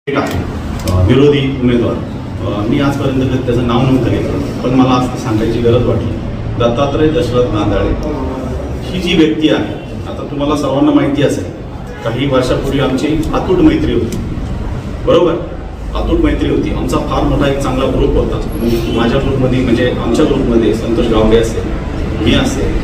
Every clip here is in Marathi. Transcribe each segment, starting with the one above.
एक आहे विरोधी उमेदवार. मी आजपर्यंत त्याचं नाव नव्हतं घेतलं, पण मला आज सांगायची गरज वाटली. दत्तात्रय दशरथ गांधाळे ही जी व्यक्ती आहे, आता तुम्हाला सर्वांना माहिती असेल, काही वर्षापूर्वी आमची अतूट मैत्री होती, बरोबर. अतूट मैत्री होती. आमचा फार मोठा एक चांगला ग्रुप होता. माझ्या ग्रुपमध्ये म्हणजे आमच्या ग्रुपमध्ये संतोष गावडे असेल, मी असेल,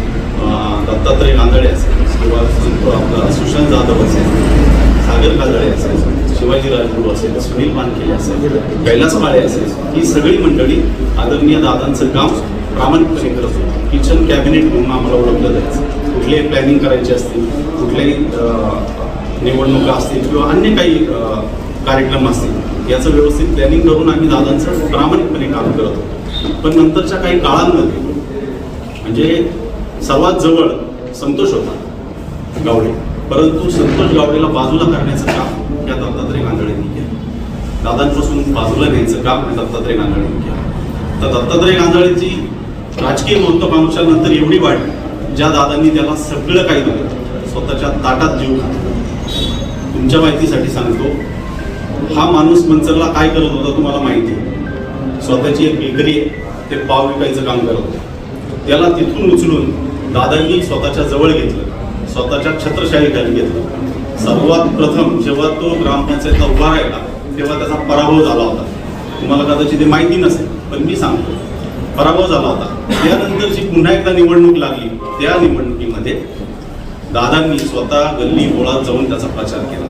दत्तात्रय गांधाळे असेल, किंवा आपला सुशांत जाधव असेल, सागर गांधाळे असेल, शिवाजी राजगुरू असेल, सुनील पानखेले असेल, कैलास काळे असेल, ही सगळी मंडळी आदरणीय दादांचं काम प्रामाणिकपणे करत होती. किचन कॅबिनेट म्हणून आम्हाला ओळखलं जायचं. कुठलेही प्लॅनिंग करायचे असतील, कुठल्याही निवडणुका असतील किंवा अन्य काही कार्यक्रम असतील, याचं व्यवस्थित प्लॅनिंग करून आम्ही दादांचं प्रामाणिकपणे काम करत होतो. पण नंतरच्या काही काळांमध्ये म्हणजे सर्वात जवळ संतोष होता गावडे, परंतु संतोष गावडेला बाजूला करण्याचं काम या दत्तात्रय गांधाळेंनी केलं. दादांपासून बाजूला न्यायचं काम या दत्तात्रय गांधाळेंनी केलं. तर दत्तात्रय गांधाळेंची राजकीय महत्त्वाकांक्षा नंतर एवढी वाढली, ज्या दादांनी त्याला सगळं काही दिलं, स्वतःच्या ताटात जीव घातला. तुमच्या माहितीसाठी सांगतो, हा माणूस मंचरला काय करत होता तुम्हाला माहिती आहे. स्वतःची एक बेकरी आहे, ते पाव विकायचं काम करत होते. त्याला तिथून उचलून दादांनी स्वतःच्या जवळ घेतलं, स्वतःच्या छत्रछायेखाली घेतलं. सर्वात प्रथम जेव्हा तो ग्रामपंचायतला उभा राहिला, तेव्हा त्याचा पराभव झाला होता. तुम्हाला कदाचित ते माहिती नसेल, पण मी सांगतो, पराभव झाला होता. त्यानंतरची पुन्हा एकदा निवडणूक लागली. त्या निवडणुकीमध्ये दादांनी स्वतः गल्ली बोळात जाऊन त्याचा प्रचार केला.